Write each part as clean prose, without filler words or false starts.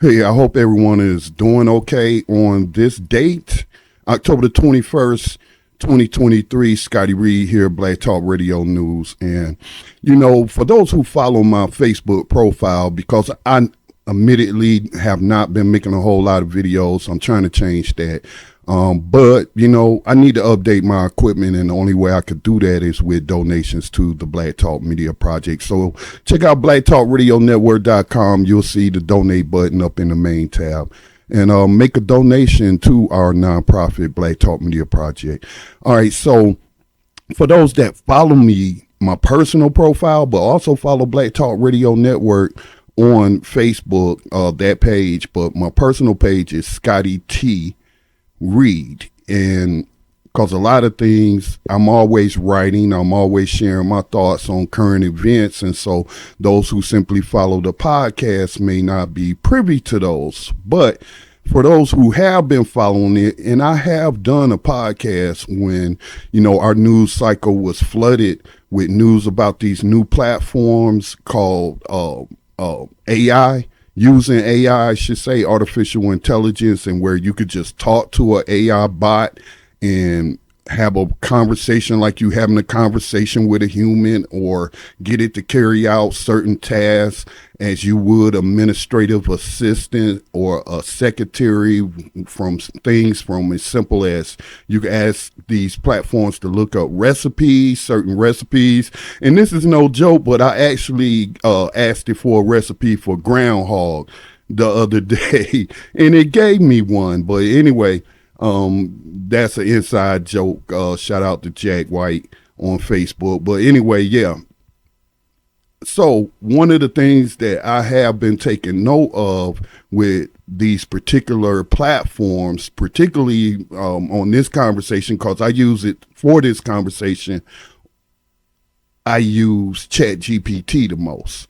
Hey, I hope everyone is doing okay on this date, October the 21st, 2023. Scotty Reed here, Black Talk Radio News. And, for those who follow my Facebook profile, because I admittedly have not been making a whole lot of videos, I'm trying to change that. But I need to update my equipment, and the only way I could do that is with donations to the Black Talk Media Project. So check out blacktalkradionetwork.com. You'll see the donate button up in the main tab, and make a donation to our nonprofit Black Talk Media Project. All right. So for those that follow me, my personal profile, but also follow Black Talk Radio Network on Facebook, that page, but my personal page is Scotty T. Read. And because a lot of things, I'm always writing, I'm always sharing my thoughts on current events, and so those who simply follow the podcast may not be privy to those. But for those who have been following it, and I have done a podcast when our news cycle was flooded with news about these new platforms called AI, using AI, I should say, artificial intelligence, and where you could just talk to an AI bot and have a conversation like you having a conversation with a human, or get it to carry out certain tasks as you would administrative assistant or a secretary, from things from as simple as you can ask these platforms to look up certain recipes. And this is no joke, but I actually asked it for a recipe for groundhog the other day, and it gave me one. But anyway, that's an inside joke. Shout out to Jack White on Facebook. But anyway, yeah. So one of the things that I have been taking note of with these particular platforms, particularly on this conversation, because I use it for this conversation, I use ChatGPT the most.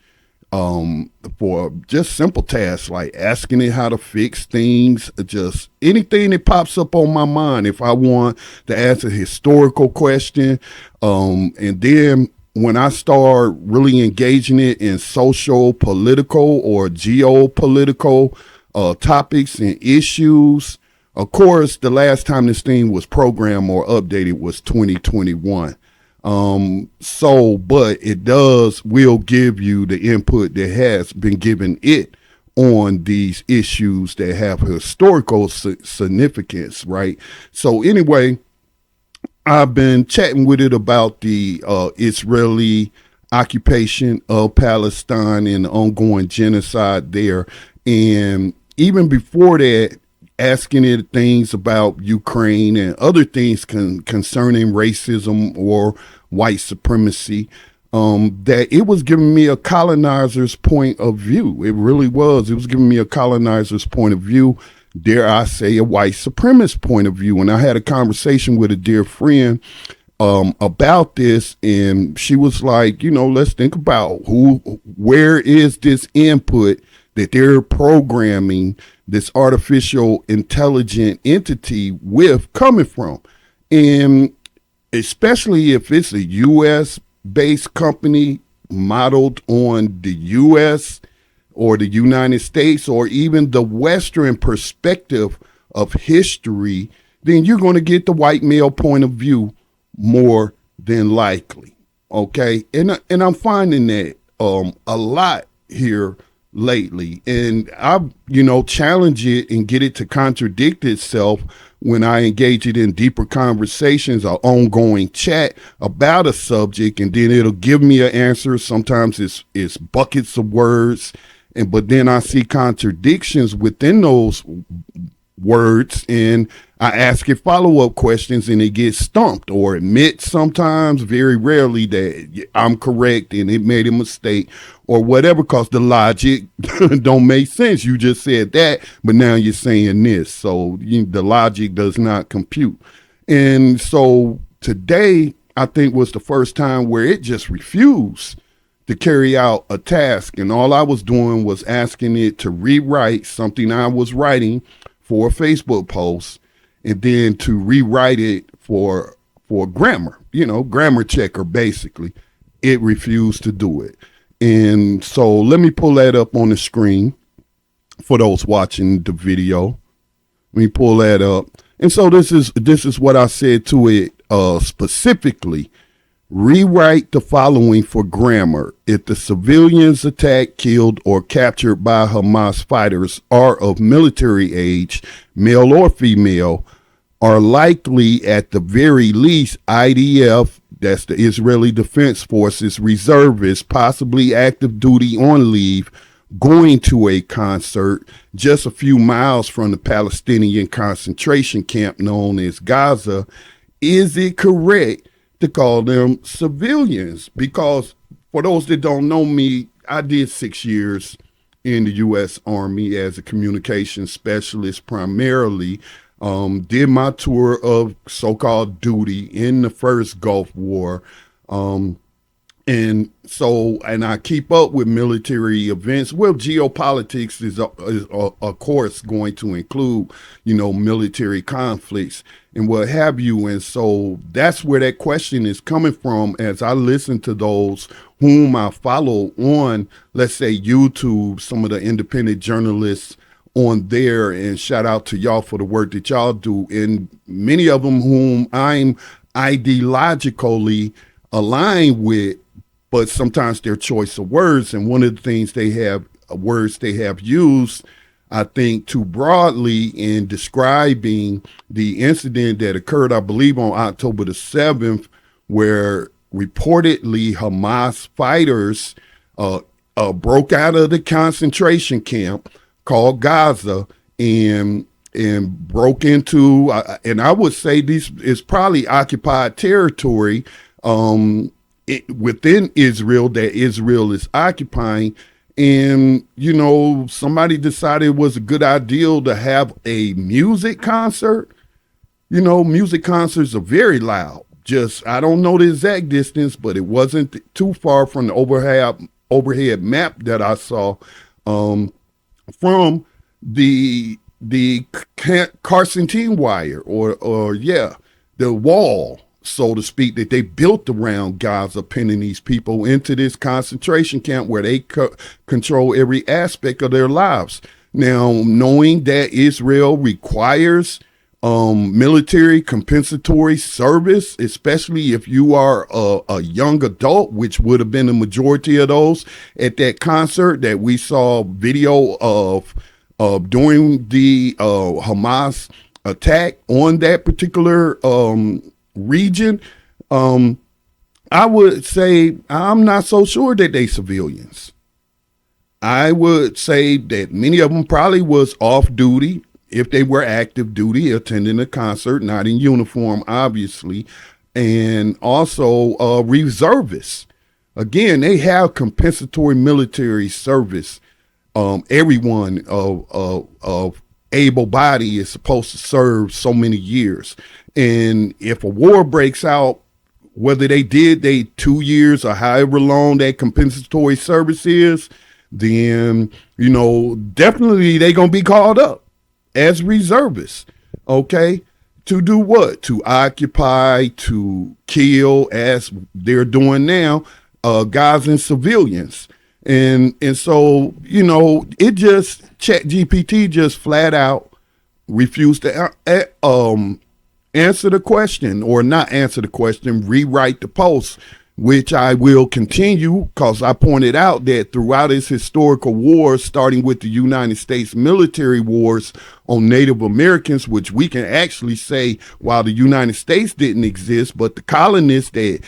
For just simple tasks like asking it how to fix things, just anything that pops up on my mind. If I want to ask a historical question, and then when I start really engaging it in social, political, or geopolitical topics and issues, of course, the last time this thing was programmed or updated was 2021. But it will give you the input that has been given it on these issues that have historical significance, right? So anyway, I've been chatting with it about the Israeli occupation of Palestine and the ongoing genocide there. And even before that, asking it things about Ukraine and other things concerning racism or white supremacy, that it was giving me a colonizer's point of view. It really was. It was giving me a colonizer's point of view, dare I say a white supremacist point of view. And I had a conversation with a dear friend about this, and she was like, let's think about where is this input that they're programming this artificial intelligent entity with coming from. And especially if it's a U.S. based company modeled on the U.S. or the United States, or even the Western perspective of history, then you're going to get the white male point of view more than likely. Okay. And I'm finding that a lot here lately, and I challenge it and get it to contradict itself when I engage it in deeper conversations or ongoing chat about a subject, and then it'll give me an answer. Sometimes it's buckets of words, but then I see contradictions within those words, and I ask it follow-up questions, and it gets stumped or admits sometimes, very rarely, that I'm correct and it made a mistake or whatever, because the logic don't make sense. You just said that, but now you're saying this. So the logic does not compute. And so today, I think, was the first time where it just refused to carry out a task. And all I was doing was asking it to rewrite something I was writing for a Facebook post, and then to rewrite it for grammar, grammar checker, basically. It refused to do it. And so let me pull that up on the screen. for those watching the video. Let me pull that up. And so this is what I said to it specifically. Rewrite the following for grammar. If the civilians attacked, killed, or captured by Hamas fighters are of military age, male or female, are likely at the very least IDF, that's the Israeli Defense Forces, reservists, possibly active duty on leave, going to a concert just a few miles from the Palestinian concentration camp known as Gaza, is it correct to call them civilians? Because for those that don't know me, I did 6 years in the U.S. Army as a communications specialist primarily. Did my tour of so-called duty in the first Gulf War. And I keep up with military events. Well, geopolitics is of course going to include, military conflicts and what have you. And so that's where that question is coming from as I listen to those whom I follow on, let's say, YouTube, some of the independent journalists on there, and shout out to y'all for the work that y'all do. And many of them whom I'm ideologically aligned with, but sometimes their choice of words, and one of the things words they have used, I think, too broadly in describing the incident that occurred, I believe, on October the 7th, where reportedly Hamas fighters broke out of the concentration camp called Gaza and broke into, and I would say this is probably occupied territory within Israel that Israel is occupying. And, somebody decided it was a good idea to have a music concert. Music concerts are very loud. I don't know the exact distance, but it wasn't too far from the overhead map that I saw from the Carcentine wire or the wall, so to speak, that they built around Gaza, pinning these people into this concentration camp where they control every aspect of their lives. Now, knowing that Israel requires military compensatory service, especially if you are a young adult, which would have been the majority of those at that concert that we saw video of during the Hamas attack on that particular region. I would say I'm not so sure that they civilians. I would say that many of them probably was off duty, if they were active duty, attending a concert, not in uniform, obviously, and also reservists. Again, they have compensatory military service. Everyone of able body is supposed to serve so many years. And if a war breaks out, whether they 2 years or however long that compensatory service is, then, definitely they're going to be called up as reservists, okay? To do what? To occupy, to kill, as they're doing now, Gazan civilians. And so, it just, ChatGPT just flat out refused to answer the question, or not answer the question, rewrite the post, which I will continue, because I pointed out that throughout its historical wars, starting with the United States military wars on Native Americans, which we can actually say, while the United States didn't exist, but the colonists that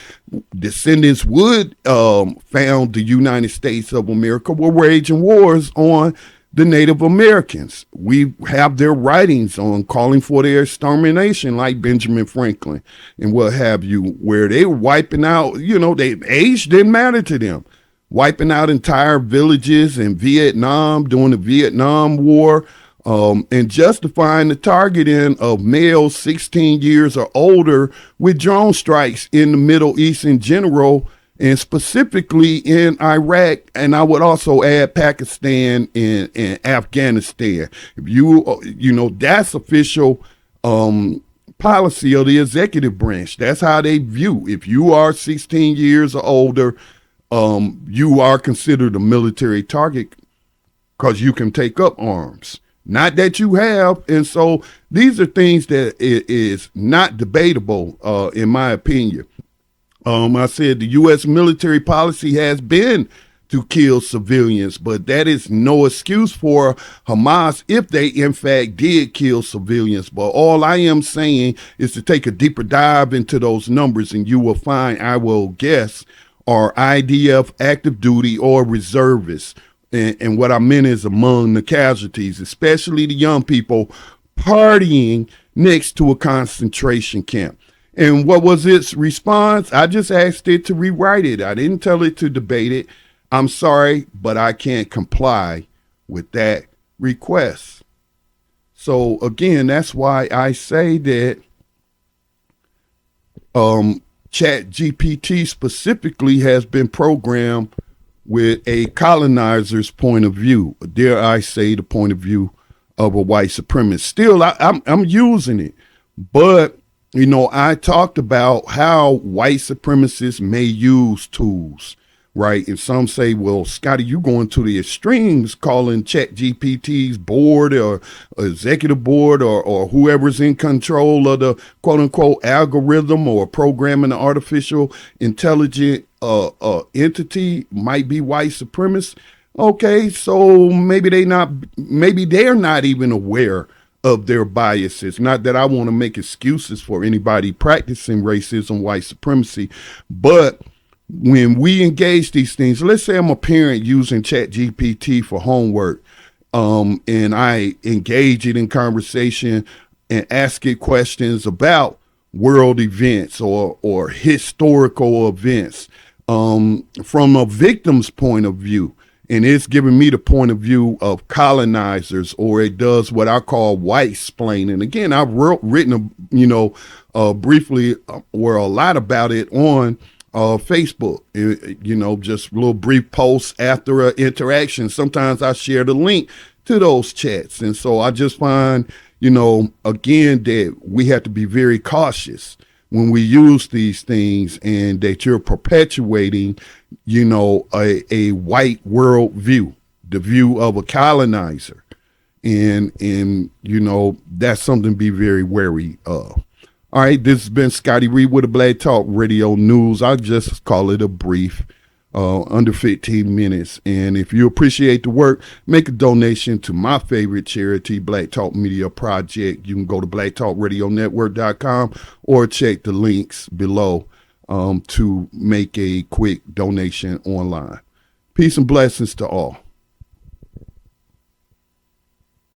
descendants would found the United States of America were waging wars on the Native Americans. We have their writings on calling for their extermination, like Benjamin Franklin and what have you, where they were wiping out, age didn't matter to them, wiping out entire villages in Vietnam during the Vietnam War, and justifying the targeting of males 16 years or older with drone strikes in the Middle East in general, and specifically in Iraq, and I would also add Pakistan and Afghanistan. If that's official policy of the executive branch. That's how they view. If you are 16 years or older, you are considered a military target. because you can take up arms. Not that you have. And so these are things that is not debatable, in my opinion. I said the U.S. military policy has been to kill civilians, but that is no excuse for Hamas if they in fact did kill civilians. But all I am saying is to take a deeper dive into those numbers, and you will find, I will guess, are IDF, active duty, or reservists. And what I meant is among the casualties, especially the young people partying next to a concentration camp. And what was its response? I just asked it to rewrite it. I didn't tell it to debate it. I'm sorry, but I can't comply with that request. So again, that's why I say that ChatGPT specifically has been programmed with a colonizer's point of view. Dare I say the point of view of a white supremacist. Still, I'm using it, but you know, I talked about how white supremacists may use tools, right? And some say, well, Scotty, you're going to the extremes, calling ChatGPT's board or executive board or whoever's in control of the quote unquote algorithm or programming the artificial intelligent entity might be white supremacists. Okay, so maybe they're not even aware of their biases. Not that I want to make excuses for anybody practicing racism, white supremacy, but when we engage these things, let's say I'm a parent using ChatGPT for homework, and I engage it in conversation and ask it questions about world events or historical events, from a victim's point of view. And it's giving me the point of view of colonizers, or it does what I call white splaining. Again, I've written, briefly or a lot about it on Facebook, just little brief posts after an interaction. Sometimes I share the link to those chats. And so I just find, again, that we have to be very cautious when we use these things, and that you're perpetuating, a white world view, the view of a colonizer. And that's something to be very wary of. All right, this has been Scotty Reed with the Black Talk Radio News. I just call it a brief, under 15 minutes. And if you appreciate the work, make a donation to my favorite charity, Black Talk Media Project. You can go to blacktalkradionetwork.com or check the links below to make a quick donation online. Peace and blessings to all.